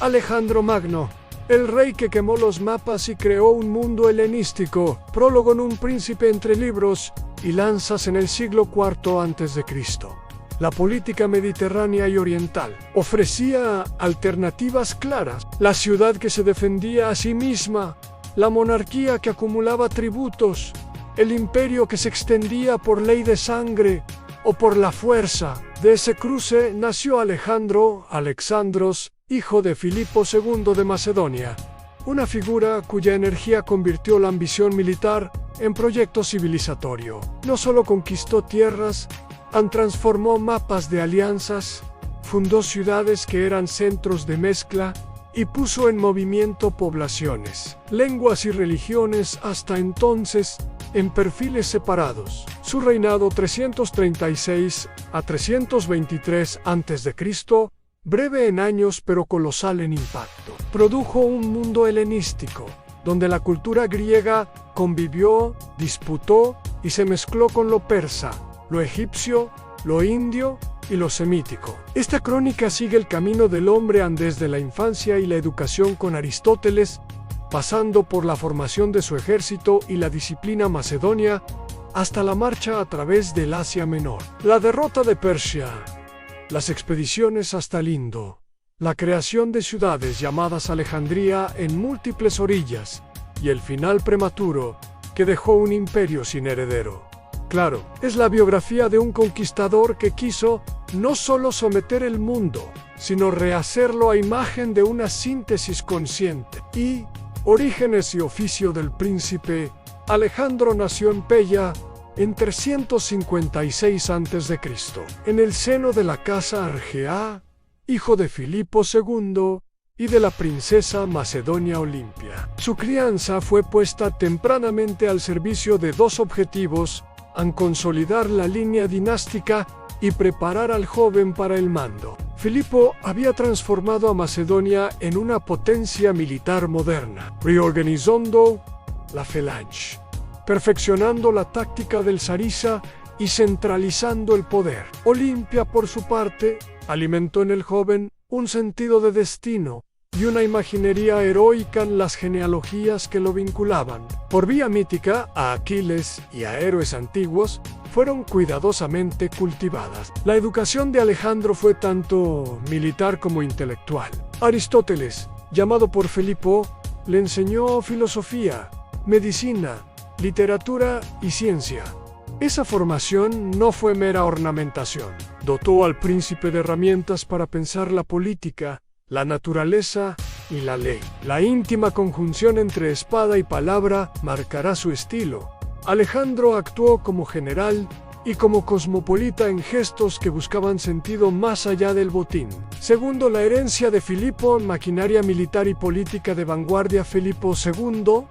Alejandro Magno, el rey que quemó los mapas y creó un mundo helenístico. Prólogo en un príncipe entre libros y lanzas en el siglo IV a.C. La política mediterránea y oriental ofrecía alternativas claras. La ciudad que se defendía a sí misma, la monarquía que acumulaba tributos, el imperio que se extendía por ley de sangre o por la fuerza. De ese cruce nació Alexandros, hijo de Filipo II de Macedonia, una figura cuya energía convirtió la ambición militar en proyecto civilizatorio. No solo conquistó tierras, transformó mapas de alianzas, fundó ciudades que eran centros de mezcla y puso en movimiento poblaciones, lenguas y religiones hasta entonces en perfiles separados. Su reinado 336 a 323 a.C., breve en años pero colosal en impacto, produjo un mundo helenístico, donde la cultura griega convivió, disputó y se mezcló con lo persa, lo egipcio, lo indio y lo semítico. Esta crónica sigue el camino del hombre desde la infancia y la educación con Aristóteles, pasando por la formación de su ejército y la disciplina macedonia, hasta la marcha a través del Asia Menor. La derrota de Persia, las expediciones hasta el Indo, la creación de ciudades llamadas Alejandría en múltiples orillas y el final prematuro que dejó un imperio sin heredero. Claro, es la biografía de un conquistador que quiso no solo someter el mundo, sino rehacerlo a imagen de una síntesis consciente. Y orígenes y oficio del príncipe. Alejandro nació en Pella en 356 a.C., en el seno de la casa Argea, hijo de Filipo II y de la princesa Macedonia Olimpia. Su crianza fue puesta tempranamente al servicio de dos objetivos: consolidar la línea dinástica y preparar al joven para el mando. Filipo había transformado a Macedonia en una potencia militar moderna, reorganizando la falange, perfeccionando la táctica del zarisa y centralizando el poder. Olimpia, por su parte, alimentó en el joven un sentido de destino y una imaginería heroica en las genealogías que lo vinculaban. Por vía mítica, a Aquiles y a héroes antiguos fueron cuidadosamente cultivadas. La educación de Alejandro fue tanto militar como intelectual. Aristóteles, llamado por Filipo, le enseñó filosofía, medicina, literatura y ciencia. Esa formación no fue mera ornamentación. Dotó al príncipe de herramientas para pensar la política, la naturaleza y la ley. La íntima conjunción entre espada y palabra marcará su estilo. Alejandro actuó como general y como cosmopolita en gestos que buscaban sentido más allá del botín. Segundo, la herencia de Filipo, maquinaria militar y política de vanguardia. Filipo II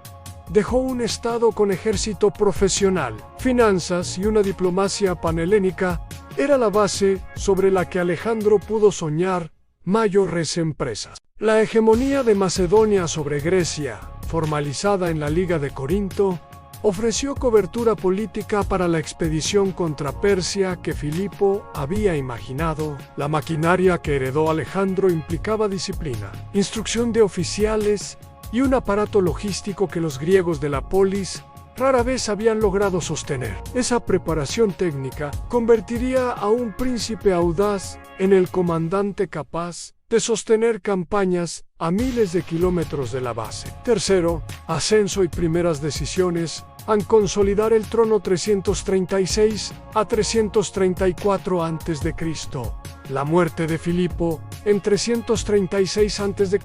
dejó un estado con ejército profesional, finanzas y una diplomacia panhelénica. Era la base sobre la que Alejandro pudo soñar mayores empresas. La hegemonía de Macedonia sobre Grecia, formalizada en la Liga de Corinto, ofreció cobertura política para la expedición contra Persia que Filipo había imaginado. La maquinaria que heredó Alejandro implicaba disciplina, instrucción de oficiales y un aparato logístico que los griegos de la polis rara vez habían logrado sostener. Esa preparación técnica convertiría a un príncipe audaz en el comandante capaz de sostener campañas a miles de kilómetros de la base. Tercero, ascenso y primeras decisiones consolidar el trono 336 a 334 a.C. La muerte de Filipo en 336 a.C.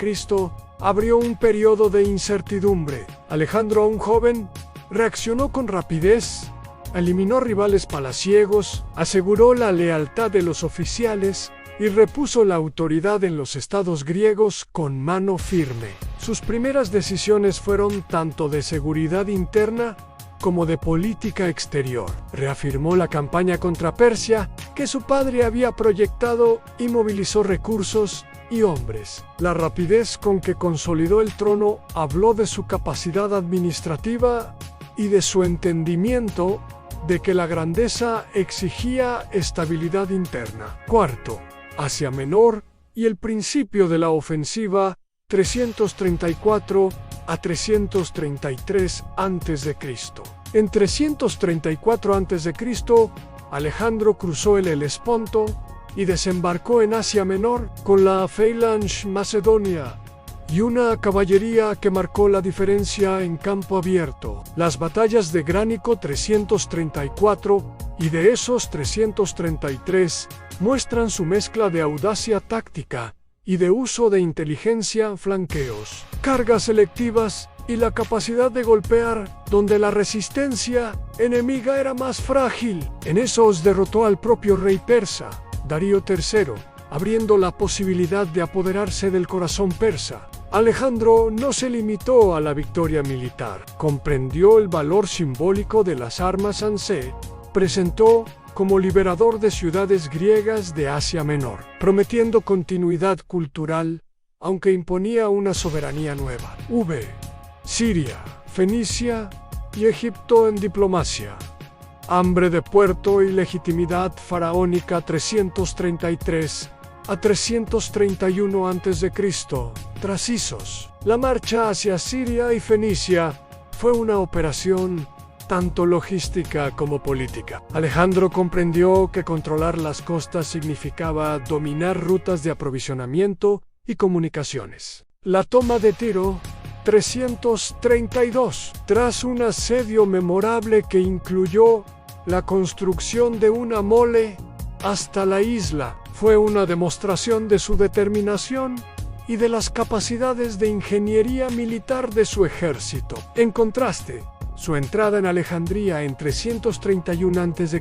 abrió un periodo de incertidumbre. Alejandro, aún joven, reaccionó con rapidez, eliminó rivales palaciegos, aseguró la lealtad de los oficiales y repuso la autoridad en los estados griegos con mano firme. Sus primeras decisiones fueron tanto de seguridad interna como de política exterior. Reafirmó la campaña contra Persia que su padre había proyectado y movilizó recursos y hombres. La rapidez con que consolidó el trono habló de su capacidad administrativa y de su entendimiento de que la grandeza exigía estabilidad interna. Cuarto, Asia Menor y el principio de la ofensiva 334 a 333 a.C. En 334 a.C., Alejandro cruzó el Helesponto y desembarcó en Asia Menor con la Phalanx Macedonia y una caballería que marcó la diferencia en campo abierto. Las batallas de Gránico 334 y de Esos 333 muestran su mezcla de audacia táctica y de uso de inteligencia, flanqueos, cargas selectivas y la capacidad de golpear donde la resistencia enemiga era más frágil. En Esos derrotó al propio rey persa, Darío III, abriendo la posibilidad de apoderarse del corazón persa. Alejandro no se limitó a la victoria militar, comprendió el valor simbólico de las armas y se presentó como liberador de ciudades griegas de Asia Menor, prometiendo continuidad cultural, aunque imponía una soberanía nueva. Siria, Fenicia y Egipto en diplomacia. Hambre de puerto y legitimidad faraónica 333 a 331 a.C. Tras Isos, la marcha hacia Siria y Fenicia fue una operación tanto logística como política. Alejandro comprendió que controlar las costas significaba dominar rutas de aprovisionamiento y comunicaciones. La toma de Tiro 332, tras un asedio memorable que incluyó la construcción de una mole hasta la isla, fue una demostración de su determinación y de las capacidades de ingeniería militar de su ejército. En contraste, su entrada en Alejandría en 331 a.C.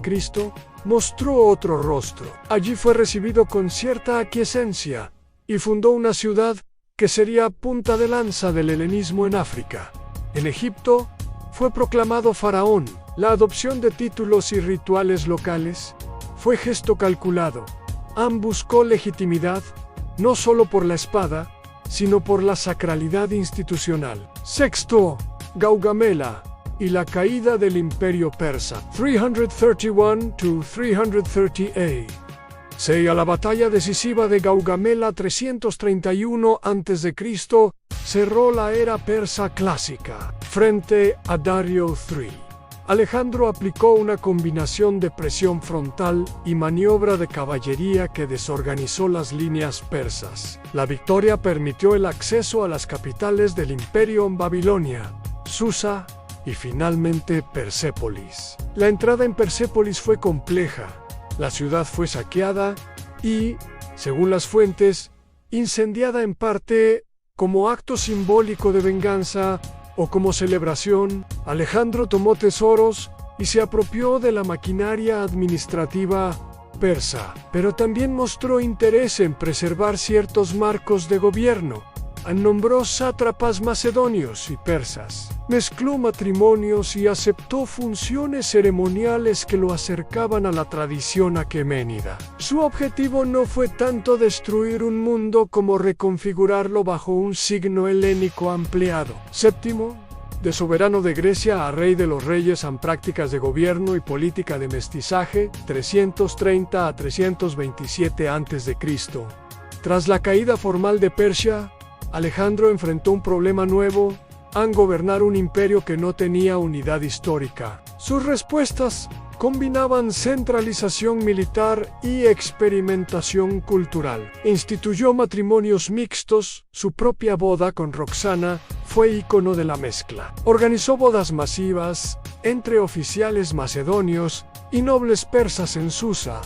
mostró otro rostro. Allí fue recibido con cierta aquiescencia y fundó una ciudad que sería punta de lanza del helenismo en África. En Egipto fue proclamado faraón. La adopción de títulos y rituales locales fue gesto calculado. Buscó legitimidad no solo por la espada, sino por la sacralidad institucional. Sexto, Gaugamela y la caída del Imperio Persa. 331 to 330 a la batalla decisiva de Gaugamela 331 a.C. cerró la era persa clásica. Frente a Darío III, Alejandro aplicó una combinación de presión frontal y maniobra de caballería que desorganizó las líneas persas. La victoria permitió el acceso a las capitales del imperio en Babilonia, Susa y finalmente Persépolis. La entrada en Persépolis fue compleja. La ciudad fue saqueada y, según las fuentes, incendiada en parte como acto simbólico de venganza o como celebración. Alejandro tomó tesoros y se apropió de la maquinaria administrativa persa, pero también mostró interés en preservar ciertos marcos de gobierno. Nombró sátrapas macedonios y persas, mezcló matrimonios y aceptó funciones ceremoniales que lo acercaban a la tradición aqueménida. Su objetivo no fue tanto destruir un mundo como reconfigurarlo bajo un signo helénico ampliado. Séptimo, de soberano de Grecia a rey de los reyes en prácticas de gobierno y política de mestizaje, 330 a 327 a.C. Tras la caída formal de Persia, Alejandro enfrentó un problema nuevo: gobernar un imperio que no tenía unidad histórica. Sus respuestas combinaban centralización militar y experimentación cultural. Instituyó matrimonios mixtos, su propia boda con Roxana fue ícono de la mezcla. Organizó bodas masivas entre oficiales macedonios y nobles persas en Susa,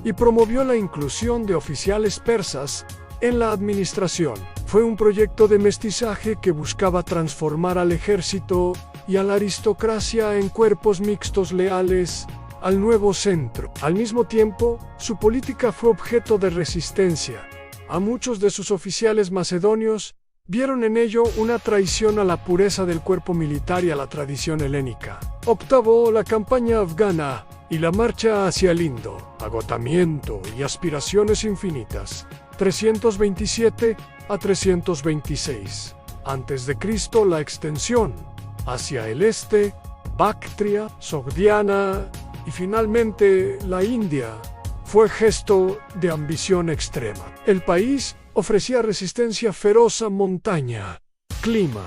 y promovió la inclusión de oficiales persas en la administración. Fue un proyecto de mestizaje que buscaba transformar al ejército y a la aristocracia en cuerpos mixtos leales al nuevo centro. Al mismo tiempo, su política fue objeto de resistencia. A muchos de sus oficiales macedonios vieron en ello una traición a la pureza del cuerpo militar y a la tradición helénica. Octavo, la campaña afgana y la marcha hacia el Indo. Agotamiento y aspiraciones infinitas. 327 a 326 a.C. La extensión hacia el este, Bactria, Sogdiana y finalmente la India fue gesto de ambición extrema. El país ofrecía resistencia feroz a montaña, clima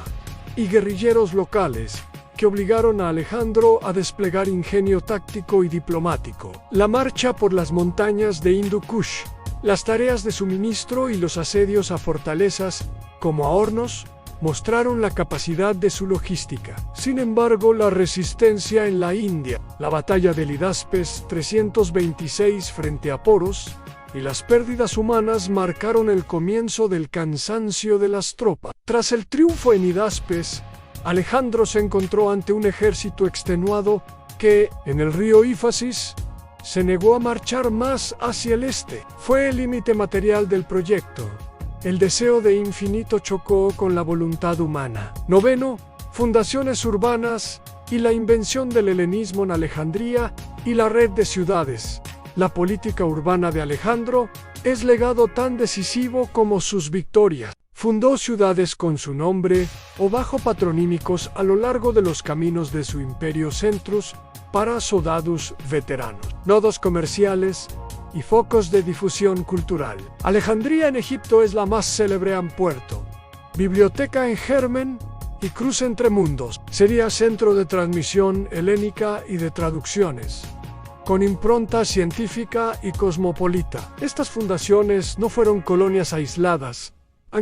y guerrilleros locales que obligaron a Alejandro a desplegar ingenio táctico y diplomático. La marcha por las montañas de Hindu Kush, las tareas de suministro y los asedios a fortalezas como a Hornos mostraron la capacidad de su logística. Sin embargo, la resistencia en la India, la batalla de Hidaspes 326 frente a Poros y las pérdidas humanas marcaron el comienzo del cansancio de las tropas. Tras el triunfo en Hidaspes, Alejandro se encontró ante un ejército extenuado que, en el río Éufrates, se negó a marchar más hacia el este. Fue el límite material del proyecto. El deseo de infinito chocó con la voluntad humana. Noveno, fundaciones urbanas y la invención del helenismo en Alejandría y la red de ciudades. La política urbana de Alejandro es legado tan decisivo como sus victorias. Fundó ciudades con su nombre o bajo patronímicos a lo largo de los caminos de su imperio centros para soldados veteranos, nodos comerciales y focos de difusión cultural. Alejandría en Egipto es la más célebre en puerto, biblioteca en germen y cruce entre mundos. Sería centro de transmisión helénica y de traducciones, con impronta científica y cosmopolita. Estas fundaciones no fueron colonias aisladas,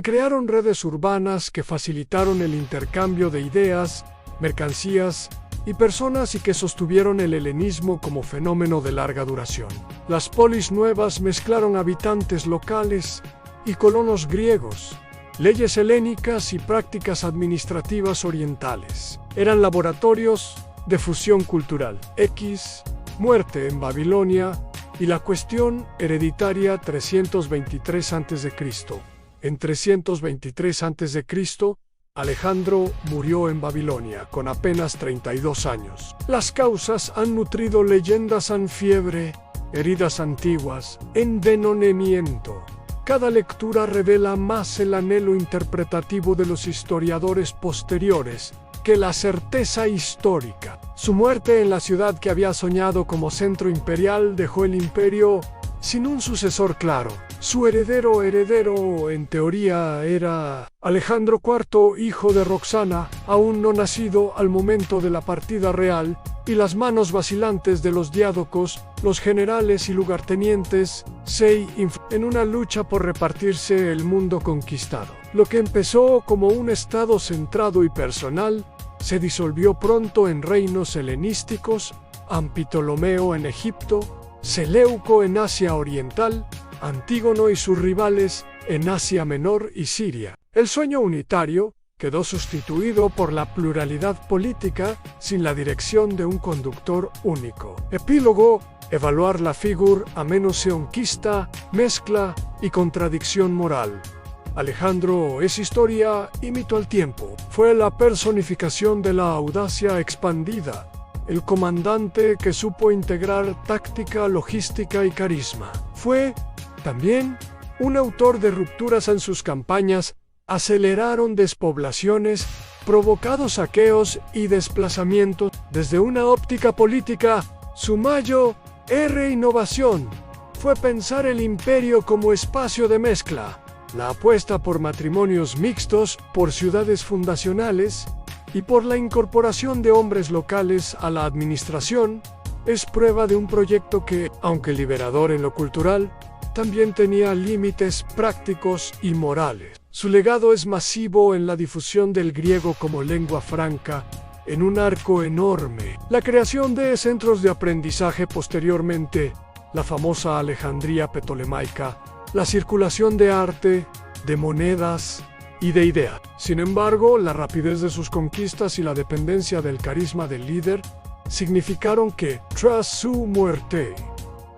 crearon redes urbanas que facilitaron el intercambio de ideas, mercancías y personas y que sostuvieron el helenismo como fenómeno de larga duración. Las polis nuevas mezclaron habitantes locales y colonos griegos, leyes helénicas y prácticas administrativas orientales. Eran laboratorios de fusión cultural. Muerte en Babilonia y la cuestión hereditaria 323 a.C. En 323 a.C., Alejandro murió en Babilonia con apenas 32 años. Las causas han nutrido leyendas en fiebre, heridas antiguas, envenenamiento. Cada lectura revela más el anhelo interpretativo de los historiadores posteriores que la certeza histórica. Su muerte en la ciudad que había soñado como centro imperial dejó el imperio sin un sucesor claro. Su heredero, en teoría, era Alejandro IV, hijo de Roxana, aún no nacido al momento de la partida real, y las manos vacilantes de los diádocos, los generales y lugartenientes, en una lucha por repartirse el mundo conquistado. Lo que empezó como un estado centrado y personal, se disolvió pronto en reinos helenísticos, Ptolomeo en Egipto, Seleuco en Asia Oriental, Antígono y sus rivales en Asia Menor y Siria. El sueño unitario quedó sustituido por la pluralidad política sin la dirección de un conductor único. Epílogo: evaluar la figura a menos conquista, mezcla y contradicción moral. Alejandro es historia y mito al tiempo. Fue la personificación de la audacia expandida, el comandante que supo integrar táctica, logística y carisma. Fue, también, un autor de rupturas en sus campañas, aceleraron despoblaciones, provocados saqueos y desplazamientos. Desde una óptica política, su mayor innovación fue pensar el imperio como espacio de mezcla. La apuesta por matrimonios mixtos, por ciudades fundacionales y por la incorporación de hombres locales a la administración es prueba de un proyecto que, aunque liberador en lo cultural, también tenía límites prácticos y morales. Su legado es masivo en la difusión del griego como lengua franca, en un arco enorme. La creación de centros de aprendizaje posteriormente, la famosa Alejandría Ptolemaica, la circulación de arte, de monedas y de ideas. Sin embargo, la rapidez de sus conquistas y la dependencia del carisma del líder significaron que, tras su muerte,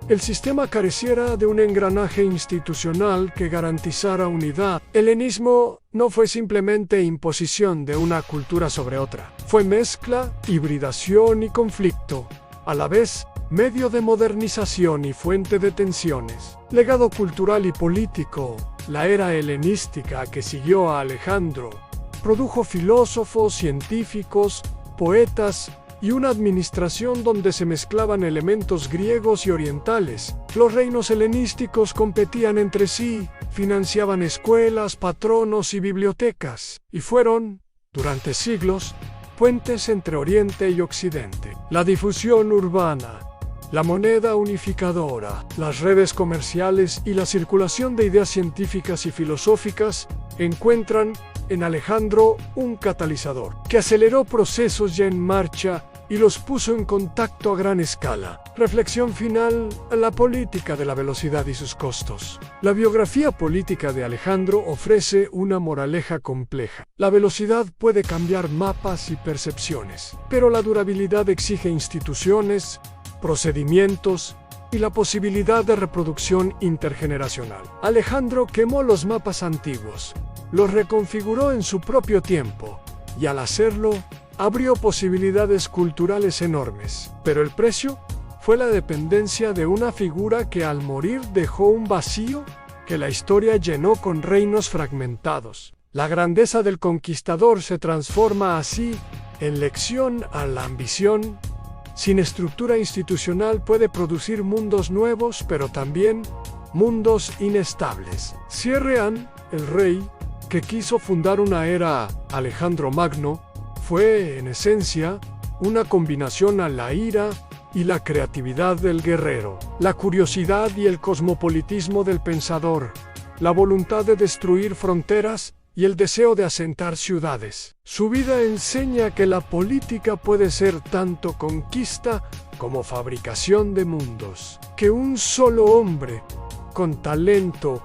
el sistema careciera de un engranaje institucional que garantizara unidad. El helenismo no fue simplemente imposición de una cultura sobre otra. Fue mezcla, hibridación y conflicto, a la vez medio de modernización y fuente de tensiones. Legado cultural y político. La era helenística que siguió a Alejandro produjo filósofos, científicos, poetas y una administración donde se mezclaban elementos griegos y orientales. Los reinos helenísticos competían entre sí, financiaban escuelas, patronos y bibliotecas, y fueron, durante siglos, puentes entre Oriente y Occidente. La difusión urbana, la moneda unificadora, las redes comerciales y la circulación de ideas científicas y filosóficas encuentran en Alejandro un catalizador que aceleró procesos ya en marcha y los puso en contacto a gran escala. Reflexión final: la política de la velocidad y sus costos. La biografía política de Alejandro ofrece una moraleja compleja. La velocidad puede cambiar mapas y percepciones, pero la durabilidad exige instituciones, procedimientos y la posibilidad de reproducción intergeneracional. Alejandro quemó los mapas antiguos, los reconfiguró en su propio tiempo y al hacerlo abrió posibilidades culturales enormes. Pero el precio fue la dependencia de una figura que al morir dejó un vacío que la historia llenó con reinos fragmentados. La grandeza del conquistador se transforma así en lección a la ambición. Sin estructura institucional puede producir mundos nuevos, pero también mundos inestables. Cierrean, el rey, que quiso fundar una era, Alejandro Magno, fue, en esencia, una combinación a la ira y la creatividad del guerrero, la curiosidad y el cosmopolitismo del pensador, la voluntad de destruir fronteras y el deseo de asentar ciudades. Su vida enseña que la política puede ser tanto conquista como fabricación de mundos, que un solo hombre, con talento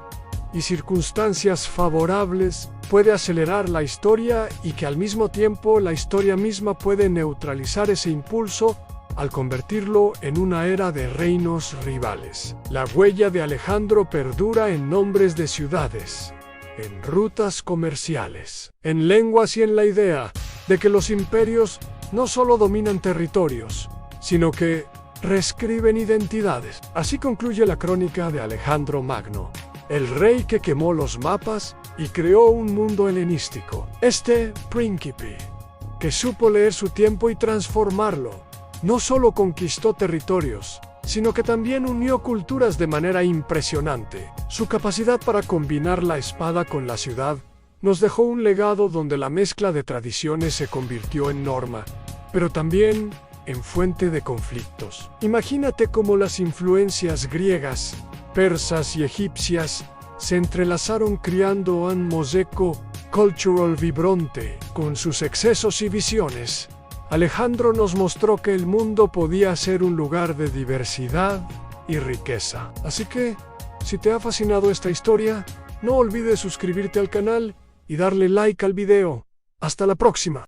y circunstancias favorables, puede acelerar la historia y que al mismo tiempo la historia misma puede neutralizar ese impulso al convertirlo en una era de reinos rivales. La huella de Alejandro perdura en nombres de ciudades, en rutas comerciales, en lenguas y en la idea de que los imperios no solo dominan territorios, sino que reescriben identidades. Así concluye la crónica de Alejandro Magno, el rey que quemó los mapas y creó un mundo helenístico. Este príncipe, que supo leer su tiempo y transformarlo, no solo conquistó territorios, sino que también unió culturas de manera impresionante. Su capacidad para combinar la espada con la ciudad nos dejó un legado donde la mezcla de tradiciones se convirtió en norma, pero también en fuente de conflictos. Imagínate cómo las influencias griegas, persas y egipcias se entrelazaron creando un mosaico cultural vibrante. Con sus excesos y visiones, Alejandro nos mostró que el mundo podía ser un lugar de diversidad y riqueza. Así que, si te ha fascinado esta historia, no olvides suscribirte al canal y darle like al video. ¡Hasta la próxima!